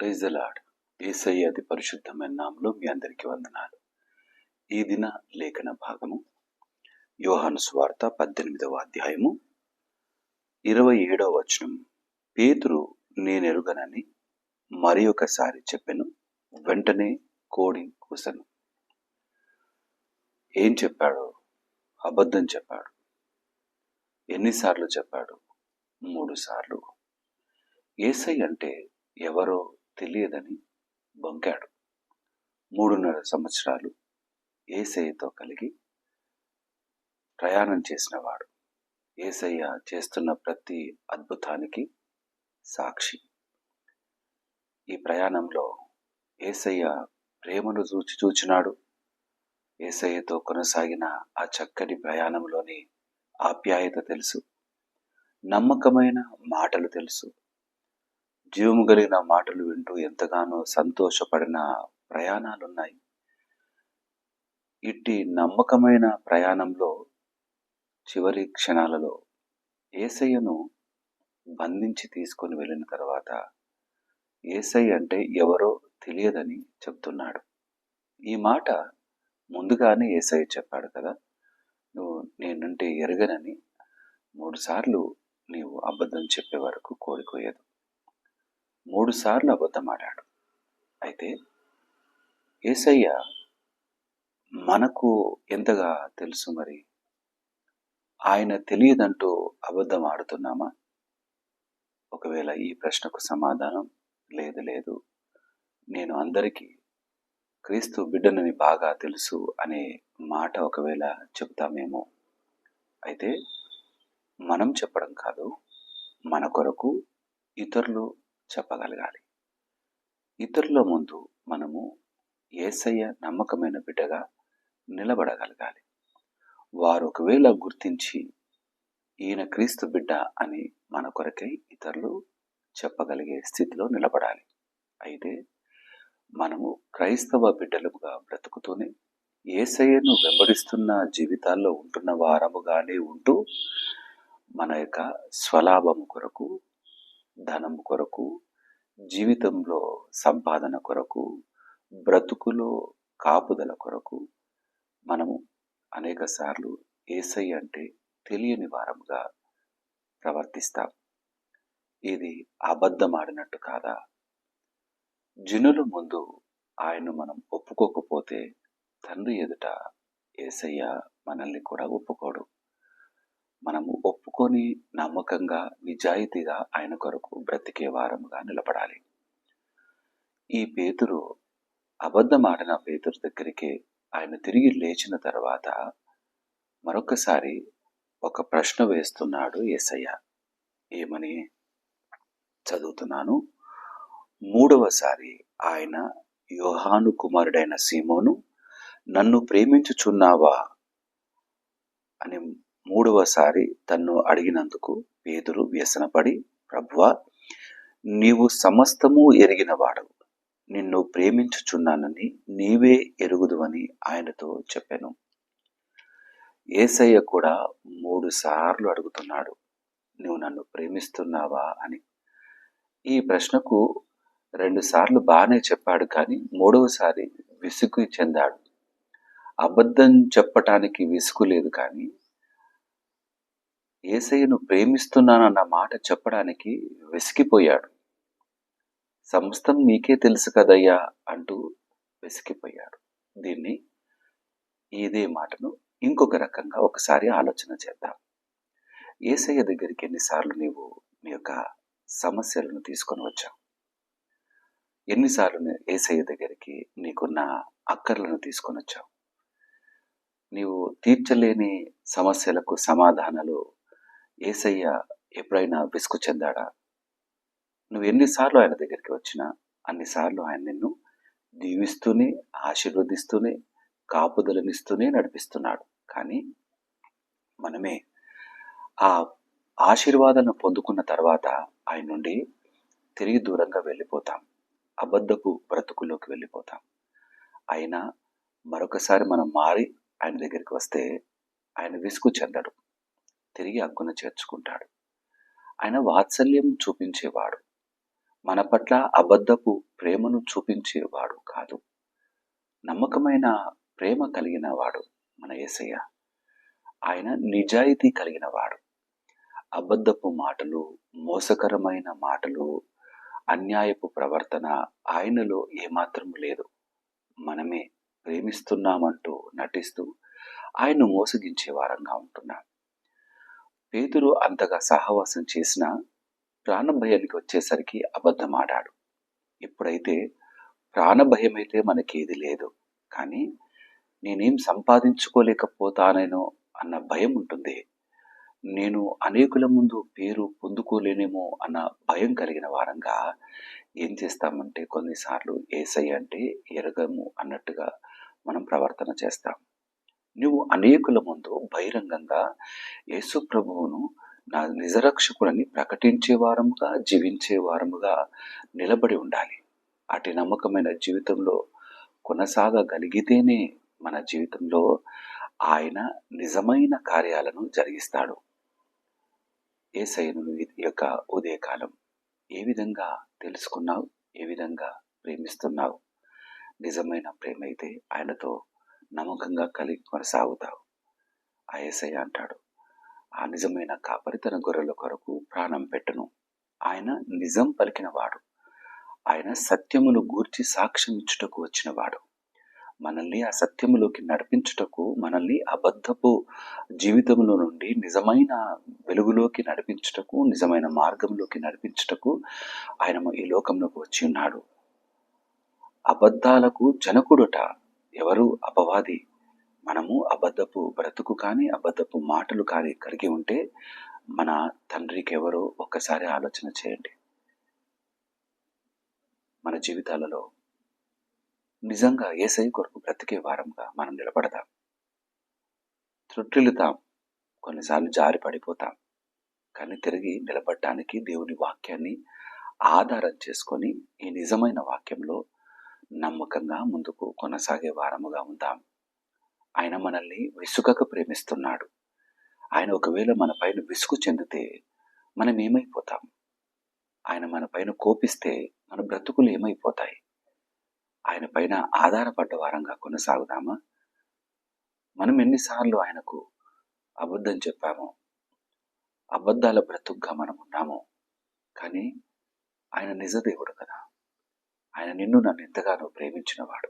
Praise the lord. యేసయ్య అతి పరిశుద్ధమైన నామములో మీ అందరికీ వందనాలు. ఈ దిన లేఖన భాగము యోహాను సువార్త 18వ అధ్యాయము 27వ వచనం. పేతురు నేనెరుగనని మరి ఒకసారి చెప్పెను, వెంటనే కోడి కూసెను. ఏం చెప్పాడు? అబద్ధం చెప్పాడు. ఎన్నిసార్లు చెప్పాడు? 3 సార్లు. యేసయ్య అంటే ఎవరో తెలియదని బొంకాడు. 3.5 సంవత్సరాలు యేసయ్యతో కలిగి ప్రయాణం చేసినవాడు. యేసయ్య చేస్తున్న ప్రతి అద్భుతానికి సాక్షి. ఈ ప్రయాణంలో యేసయ్య ప్రేమను చూచినాడు. యేసయ్యతో కొనసాగిన ఆ చక్కని ప్రయాణంలోని ఆప్యాయత తెలుసు, నమ్మకమైన మాటలు తెలుసు, జీవము కలిగిన మాటలు వింటూ ఎంతగానో సంతోషపడిన ప్రయాణాలున్నాయి. ఇట్టి నమ్మకమైన ప్రయాణంలో చివరి క్షణాలలో యేసయ్యను బంధించి తీసుకొని వెళ్ళిన తర్వాత యేసయ్య అంటే ఎవరో తెలియదని చెప్తున్నాడు. ఈ మాట ముందుగానే యేసయ్య చెప్పాడు కదా, నువ్వు నేనంటే ఎరగనని 3 సార్లు నీవు అబద్ధం చెప్పే వరకు కోడి కోయదు. 3 సార్లు అబద్ధం ఆడాడు. అయితే యేసయ్య మనకు ఎంతగా తెలుసు మరి? ఆయన తెలియదంటూ అబద్ధం ఆడుతున్నామా? ఒకవేళ ఈ ప్రశ్నకు సమాధానం లేదు, నేను అందరికీ క్రీస్తు బిడ్డనని బాగా తెలుసు అనే మాట ఒకవేళ చెప్తామేమో. అయితే మనం చెప్పడం కాదు, మన కొరకు ఇతరులు చెప్పగలగాలి. ఇతరుల ముందు మనము యేసయ్య నమ్మకమైన బిడ్డగా నిలబడగలగాలి. వారు ఒకవేళ గుర్తించి ఈయన క్రీస్తు బిడ్డ అని మన కొరకై ఇతరులు చెప్పగలిగే స్థితిలో నిలబడాలి. అయితే మనము క్రైస్తవ బిడ్డలుగా బ్రతుకుతూనే యేసయ్యను వెంబడిస్తున్న జీవితాల్లో ఉంటున్న వారముగానే ఉంటూ మన యొక్క స్వలాభము కొరకు, ధనము కొరకు, జీవితంలో సంపాదన కొరకు, బ్రతుకులో కాపుదల కొరకు మనము అనేక సార్లు యేసయ్య అంటే తెలియని వారముగా ప్రవర్తిస్తాం. ఇది అబద్ధమాడినట్టు కాదా? జనుల ముందు ఆయన్ను మనం ఒప్పుకోకపోతే తండ్రి ఎదుట యేసయ్య మనల్ని కూడా ఒప్పుకోడు. మనము ఒప్పుకొని నమ్మకంగా, నిజాయితీగా ఆయన కొరకు బ్రతికే వారముగా నిలబడాలి. ఈ పేతురు అబద్ధమాడిన పేతురు దగ్గరికి ఆయన తిరిగి లేచిన తర్వాత మరొకసారి ఒక ప్రశ్న వేస్తున్నాడు యేసయ్య. ఏమని? చదువుతున్నాను. 3వసారి ఆయన, యోహాను కుమారుడైన సీమోను, నన్ను ప్రేమించుచున్నావా అని 3వసారి తన్ను అడిగినందుకు పేతురు వ్యసనపడి, ప్రభువా, నీవు సమస్తము ఎరిగినవాడవు, నిన్ను ప్రేమించుచున్నానని నీవే ఎరుగుదువని ఆయనతో చెప్పాను. యేసయ్య కూడా 3 సార్లు అడుగుతున్నాడు, నువ్వు నన్ను ప్రేమిస్తున్నావా అని. ఈ ప్రశ్నకు 2 సార్లు బాగానే చెప్పాడు, కానీ 3వసారి విసుగు చెందాడు. అబద్ధం చెప్పటానికి విసుగు లేదు, కానీ యేసయ్యను ప్రేమిస్తున్నానన్న మాట చెప్పడానికి విసిగిపోయాడు. సమస్తం నీకే తెలుసు కదయ్యా అంటూ విసిగిపోయాడు. ఇదే మాటను ఇంకొక రకంగా ఒకసారి ఆలోచన చేద్దాం. యేసయ్య దగ్గరికి ఎన్నిసార్లు నీవు నీ యొక్క సమస్యలను తీసుకొని వచ్చావు? ఎన్నిసార్లు యేసయ్య దగ్గరికి నీకున్న అక్కర్లను తీసుకొని వచ్చావు? నీవు తీర్చలేని సమస్యలకు సమాధానాలు యేసయ్య ఎప్పుడైనా విసుగు చెందాడా? నువ్వు ఎన్నిసార్లు ఆయన దగ్గరికి వచ్చినా అన్నిసార్లు ఆయన నిన్ను దీవిస్తూనే, ఆశీర్వదిస్తూనే, కాపుదలనిస్తూనే నడిపిస్తున్నాడు. కానీ మనమే ఆ ఆశీర్వాదాలను పొందుకున్న తర్వాత ఆయన నుండి తిరిగి దూరంగా వెళ్ళిపోతాం. అబద్ధపు బ్రతుకులోకి వెళ్ళిపోతాం. అయినా మరొకసారి మనం మారి ఆయన దగ్గరికి వస్తే ఆయన విసుగు చెందడు, తిరిగి హక్కున చేర్చుకుంటాడు. ఆయన వాత్సల్యం చూపించేవాడు. మన పట్ల అబద్ధపు ప్రేమను చూపించేవాడు కాదు. నమ్మకమైన ప్రేమ కలిగిన వాడు మన యేసయ్య. ఆయన నిజాయితీ కలిగిన వాడు. అబద్ధపు మాటలు, మోసకరమైన మాటలు, అన్యాయపు ప్రవర్తన ఆయనలో ఏమాత్రం లేదు. మనమే ప్రేమిస్తున్నామంటూ నటిస్తూ ఆయన్ను మోసగించే వారంగా ఉంటున్నాం. పేతురు అంతగా సహవాసం చేసినా ప్రాణభయానికి వచ్చేసరికి అబద్ధమాడాడు. ఇప్పుడైతే ప్రాణభయమైతే మనకేది లేదు. కానీ నేనేం సంపాదించుకోలేకపోతానేనో అన్న భయం ఉంటుంది. నేను అనేకుల ముందు పేరు పొందుకోలేనేమో అన్న భయం కలిగిన వారంగా ఏం చేస్తామంటే కొన్నిసార్లు యేసయ్య అంటే ఎరగము అన్నట్టుగా మనం ప్రవర్తన చేస్తాం. నువ్వు అనేకుల ముందు బహిరంగంగా యేసు ప్రభువును నా నిజరక్షకుడని ప్రకటించే వారముగా, జీవించే వారముగా నిలబడి ఉండాలి. అటు నమ్మకమైన జీవితంలో కొనసాగగలిగితేనే మన జీవితంలో ఆయన నిజమైన కార్యాలను జరిగిస్తాడు. యేసయ్యను ఈ యొక్క ఉదయకాలం ఏ విధంగా తెలుసుకున్నావు? ఏ విధంగా ప్రేమిస్తున్నావు? నిజమైన ప్రేమ అయితే ఆయనతో నమ్మకంగా కలిగి కొనసాగుతావు. ఆ యేసయ్య అంటాడు, ఆ నిజమైన కాపరి తన గొర్రెల కొరకు ప్రాణం పెట్టును. ఆయన నిజం పలికినవాడు. ఆయన సత్యమును గూర్చి సాక్ష్యం ఇచ్చుటకు వచ్చినవాడు. మనల్ని ఆ సత్యములోకి నడిపించుటకు, మనల్ని అబద్ధపు జీవితంలో నుండి నిజమైన వెలుగులోకి నడిపించుటకు, నిజమైన మార్గంలోకి నడిపించుటకు ఆయన ఈ లోకంలోకి వచ్చి ఉన్నాడు. అబద్ధాలకు జనకుడుట ఎవరు? అపవాది. మనము అబద్ధపు బ్రతుకు కానీ, అబద్ధపు మాటలు కానీ కలిగి ఉంటే మన తండ్రికి ఎవరో ఒక్కసారి ఆలోచన చేయండి. మన జీవితాలలో నిజంగా యేసయ్య కొరకు బ్రతికే వారంగా మనం నిలబడదాం. త్రుట్టిల్లుతాం, కొన్నిసార్లు జారి పడిపోతాం. కానీ తిరిగి నిలబడటానికి దేవుని వాక్యాన్ని ఆధారం చేసుకొని ఈ నిజమైన వాక్యంలో నమ్మకంగా ముందుకు కొనసాగే వారముగా ఉందాం. ఆయన మనల్ని విసుగక ప్రేమిస్తున్నాడు. ఆయన ఒకవేళ మన పైన విసుగు చెందితే మనం ఏమైపోతాం? ఆయన మన పైన కోపిస్తే మన బ్రతుకులు ఏమైపోతాయి? ఆయన పైన ఆధారపడ్డ వారంగా కొనసాగుదామా? మనం ఎన్నిసార్లు ఆయనకు అబద్ధం చెప్పామో, అబద్ధాల బ్రతుకుగా మనం ఉన్నామో. కానీ ఆయన నిజదేవుడు కదా. ఆయన నిన్ను నన్ను ఎంతగానో ప్రేమించినవాడు.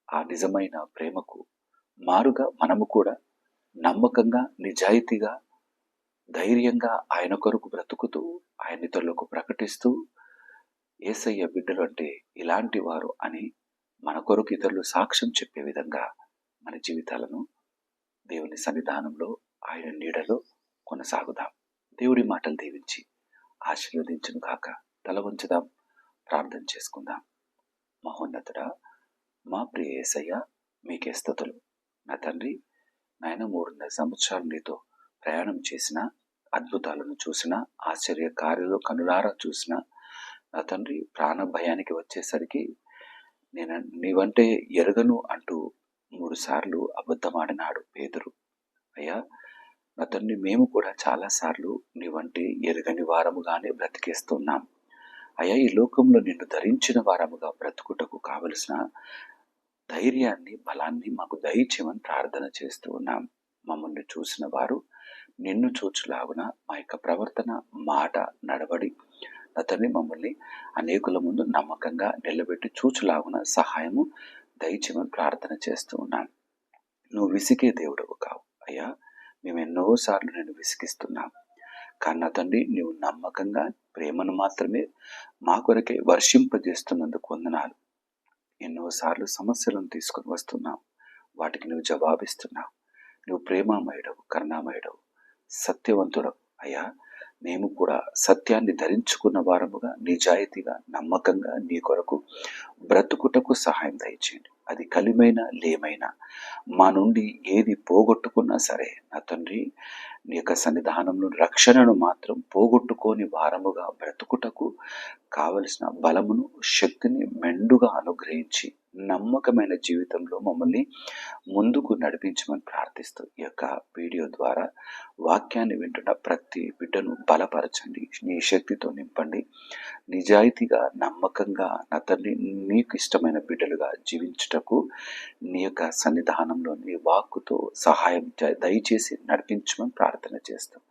ఆ నిజమైన ప్రేమకు మారుగా మనము కూడా నమ్మకంగా, నిజాయితీగా, ధైర్యంగా ఆయన కొరకు బ్రతుకుతూ, ఆయన ఇతరులకు ప్రకటిస్తూ, యేసయ్య బిడ్డలు అంటే ఇలాంటి వారు అని మన కొరకు ఇతరులు సాక్ష్యం చెప్పే విధంగా మన జీవితాలను దేవుని సన్నిధానంలో, ఆయన నీడలో కొనసాగుదాం. దేవుడి మాటలు దీవించి ఆశీర్వదించును గాక. తల వంచుదాం, ప్రార్థన చేసుకుందాం. మహోన్నతుడా, మా ప్రియ యేసయ్య, మీకే స్తుతులు. నా తండ్రి, నాయన 3.5 సంవత్సరాలు నీతో ప్రయాణం చేసిన, అద్భుతాలను చూసిన, ఆశ్చర్య కార్యాలు కనులారా చూసిన నా తండ్రి, ప్రాణ భయానికి వచ్చేసరికి నేను నీవంటే ఎరగను అంటూ 3 సార్లు అబద్ధమాడినాడు పేతురు. అయ్యా నా తండ్రి, మేము కూడా చాలాసార్లు నీవంటే ఎరగని వారముగానే బ్రతికేస్తున్నాం. అయ్యా, ఈ లోకంలో నిన్ను ధరించిన వారముగా బ్రతుకుటకు కావలసిన ధైర్యాన్ని, బలాన్ని మాకు దయచేయమని ప్రార్థన చేస్తూ ఉన్నాం. మమ్మల్ని చూసిన వారు నిన్ను చూచులాగున మా యొక్క ప్రవర్తన, మాట, నడవడి నా తండ్రి మమ్మల్ని అనేకుల ముందు నమ్మకంగా నిలబెట్టి చూచులాగున సహాయము దయచేయమని ప్రార్థన చేస్తూ ఉన్నాం. నువ్వు విసిగే దేవుడవు కావు అయ్యా. మేము ఎన్నోసార్లు నేను విసిగిస్తున్నాం. కానీ నా తండ్రి, నువ్వు నమ్మకంగా ప్రేమను మాత్రమే మా కొరకే వర్షింపజేస్తున్నందుకు వందనాలు. ఎన్నోసార్లు సమస్యలను తీసుకొని వస్తున్నావు, వాటికి నువ్వు జవాబిస్తున్నావు. నువ్వు ప్రేమామయుడవు, కరుణామయుడవు, సత్యవంతుడవు అయ్యా. మేము కూడా సత్యాన్ని ధరించుకున్న వారముగా, నిజాయితీగా, నమ్మకంగా నీ కొరకు బ్రతుకుటకు సహాయం దయచేయండి అది కలిమైనా లేమైనా మా నుండి ఏది పోగొట్టుకున్నా సరే నా తండ్రి నీ యొక్క సన్నిధానంలో రక్షణను మాత్రం పోగొట్టుకోని వారముగా బ్రతుకుటకు కావలసిన బలమును శక్తిని మెండుగా అనుగ్రహించి నమ్మకమైన జీవితంలో మమ్మల్ని ముందుకు నడిపించమని ప్రార్థిస్తూ ఈ యొక్క వీడియో ద్వారా వాక్యాన్ని వింటున్న ప్రతి బిడ్డను బలపరచండి, నీ శక్తితో నింపండి. నిజాయితీగా నమ్మకంగా నా తండ్రి నీకు ఇష్టమైన బిడ్డలుగా జీవించుటకు నీ యొక్క సన్నిధానంలో నీ వాక్కుతో సహాయం దయచేసి నడిపించమని ప్రార్థన చేస్తాం.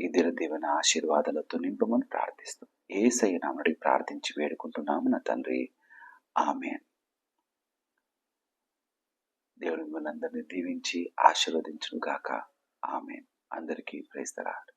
ఈ దిన దీవెన ఆశీర్వాదాలతో నింపమని ప్రార్థిస్తాం. యేసయ్య నామమున ప్రార్థించి వేడుకుంటున్నాము నా తండ్రి, ఆమేన్. దేవుడు మిమ్మల్ని అందరినీ దీవించి ఆశీర్వదించును గాక. ఆమేన్. అందరికీ ప్రైజ్ ది లార్డ్.